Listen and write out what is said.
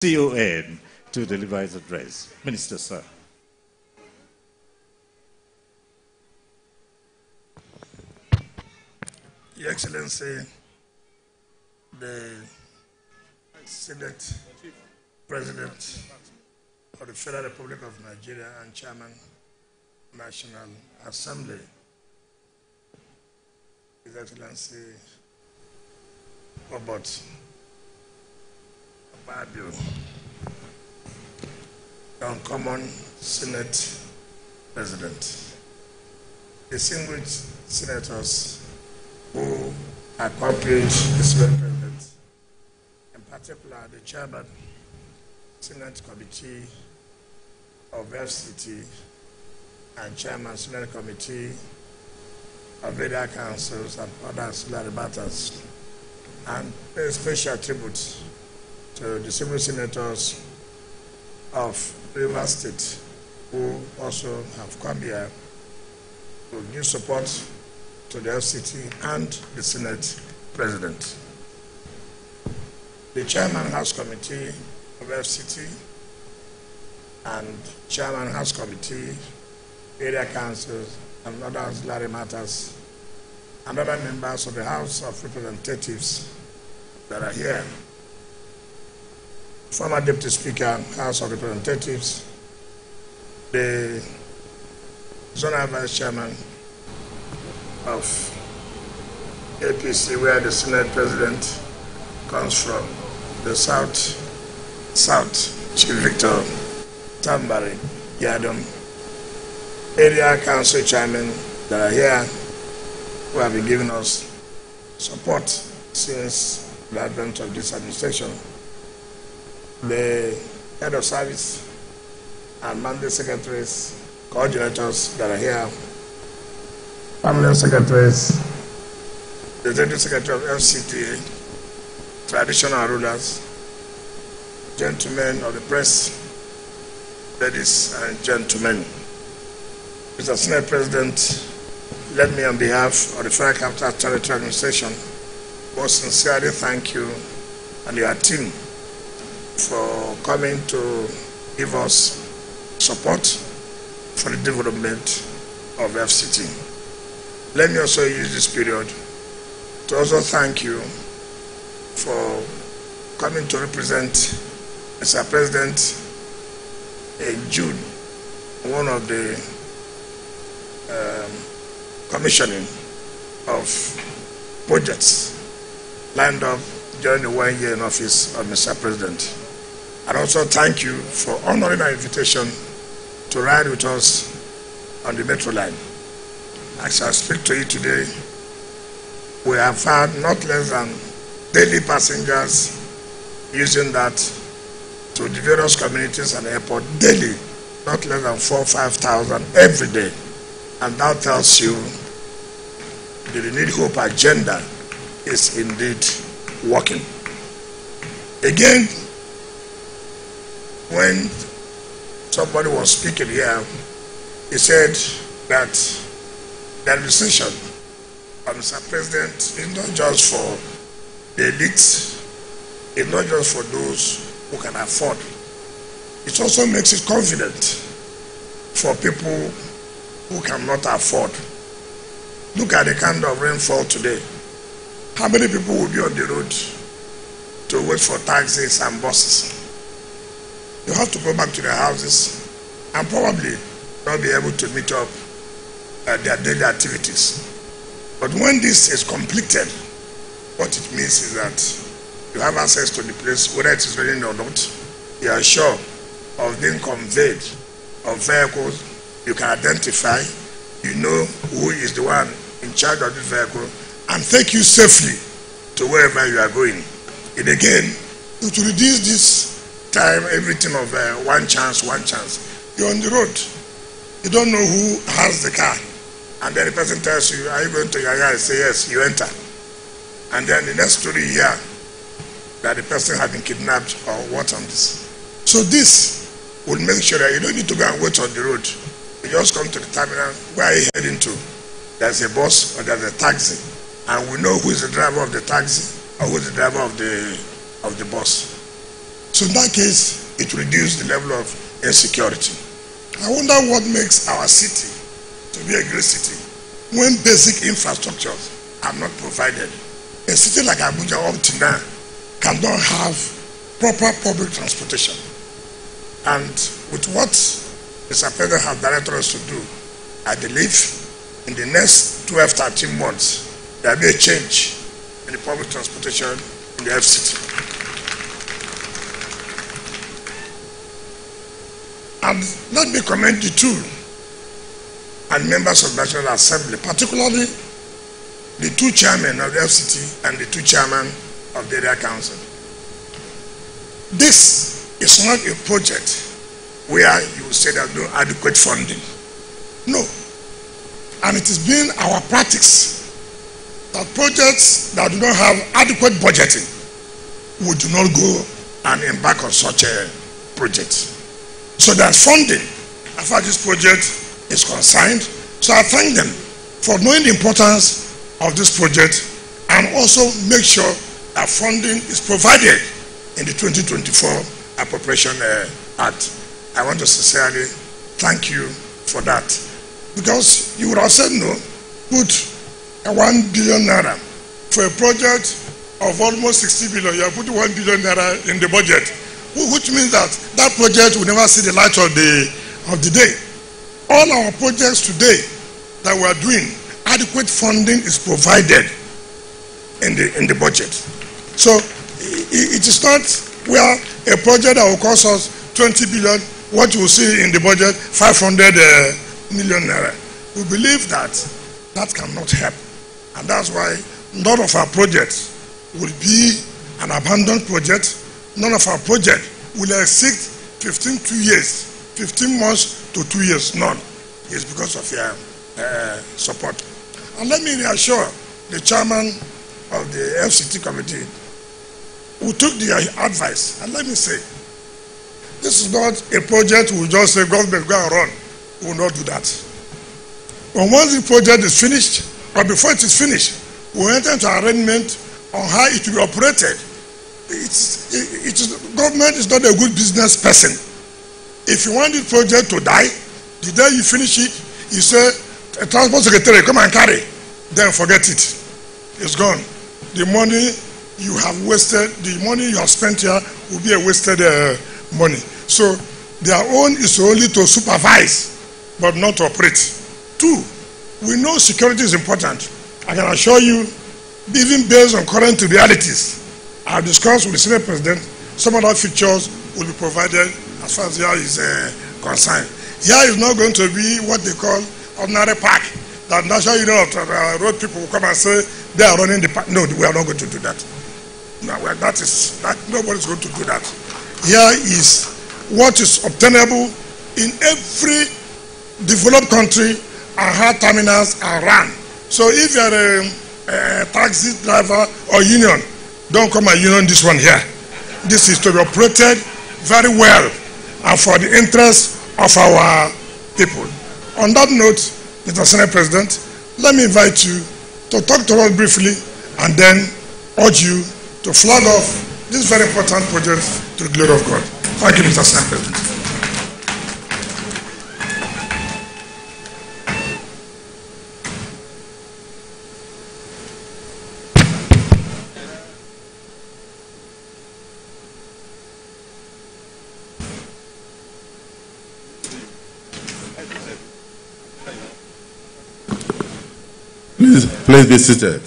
CON to deliver his address. Minister, sir. Your Excellency, the Senate President of the Federal Republic of Nigeria and Chairman, National Assembly, His Excellency Robert Babio, the uncommon Senate President, distinguished senators who accompanied the Senate President, in particular the Chairman, Senate Committee of FCT and Chairman, Senate Committee of Media Councils and other ancillary matters, and pay special tribute to the civil senators of Rivers State who also have come here to give support to the FCT and the Senate President. The Chairman House Committee of FCT and Chairman House Committee, Area Councils, and other ancillary matters, and other members of the House of Representatives that are here. Former Deputy Speaker, House of Representatives, the Zonal Vice Chairman of APC, where the Senate President comes from, the South, Chief Victor Tambari Yadom, Area Council Chairman that are here, who have been giving us support since the advent of this administration, the Head of Service and Mandate Secretaries, coordinators that are here, Permanent Secretaries, the Executive Secretary of FCTA, traditional rulers, gentlemen of the press, ladies and gentlemen. Mr. Senate President, let me on behalf of the Federal Capital Territory Administration most sincerely thank you and your team for coming to give us support for the development of FCT. Let me also use this period to also thank you for coming to represent Mr. President in June, one of the commissioning of projects lined up during the 1 year in office of Mr. President. And also thank you for honoring our invitation to ride with us on the metro line. As I speak to you today, we have had not less than daily passengers using that to the various communities and airport daily, not less than 4,000 or 5,000 every day. And that tells you the Renewed Hope agenda is indeed working. Again, when somebody was speaking here, he said that the administration of Mr. President is not just for the elites, it's not just for those who can afford. It also makes it confident for people who cannot afford. Look at the kind of rainfall today. How many people will be on the road to wait for taxis and buses? You have to go back to their houses and probably not be able to meet up their daily activities. But when this is completed, what it means is that you have access to the place, whether it is raining or not. You are sure of being conveyed of vehicles you can identify. You know who is the one in charge of this vehicle and take you safely to wherever you are going. And again, to reduce this time, everything of one chance. You're on the road. You don't know who has the car. And then the person tells you, are you going to Yaya? Say yes, you enter. And then the next story here, that the person had been kidnapped or what on this. So this will make sure that you don't need to go and wait on the road. You just come to the terminal. Where are you heading to? There's a bus or there's a taxi. And we know who is the driver of the taxi or who is the driver of the bus. So in that case, it reduces the level of insecurity. I wonder what makes our city to be a great city when basic infrastructures are not provided. A city like Abuja up to now cannot have proper public transportation. And with what Mr. President has directed us to do, I believe in the next 12-13 months, there will be a change in the public transportation in the FCT. And let me commend the two and members of the National Assembly, particularly the two chairmen of the FCT and the two chairmen of the area council. This is not a project where you say there's no adequate funding. No. And it has been our practice that projects that do not have adequate budgeting, we do not go and embark on such a project. So there's funding as far as this project is concerned. So I thank them for knowing the importance of this project and also make sure that funding is provided in the 2024 Appropriation Act. I want to sincerely thank you for that. Because you would have said no, put 1 billion naira for a project of almost 60 billion. You have put 1 billion naira in the budget, which means that that project will never see the light of the day. All our projects today that we are doing, adequate funding is provided in the budget. So it is not where a project that will cost us 20 billion, what you will see in the budget, 500 million naira. We believe that that cannot help. And that's why none of our projects will be an abandoned project. None of our projects will exceed 15 months to 2 years. None. It's because of your support. And let me reassure the chairman of the FCT committee who took the advice. And let me say, this is not a project we just say government go and run. We will not do that. But once the project is finished, or before it is finished, we will enter into arrangement on how it will be operated. Government is not a good business person. If you want the project to die, the day you finish it, you say, a transport secretary, come and carry. Then forget it. It's gone. The money you have wasted, the money you have spent here will be a wasted money. So their own is only to supervise, but not to operate. Two, we know security is important. I can assure you, even based on current realities, I've discussed with the Senate President, some other features will be provided as far as here is concerned. Here is not going to be what they call ordinary park, that National Union of Road people will come and say they are running the park. No, we are not going to do that. No, nobody's going to do that. Here is what is obtainable in every developed country and how terminals are run. So if you are a taxi driver or union, don't come and union this one here. This is to be operated very well and for the interest of our people. On that note, Mr. Senate President, let me invite you to talk to us briefly and then urge you to flag off this very important project to the glory of God. Thank you, Mr. Senate President. Please be seated.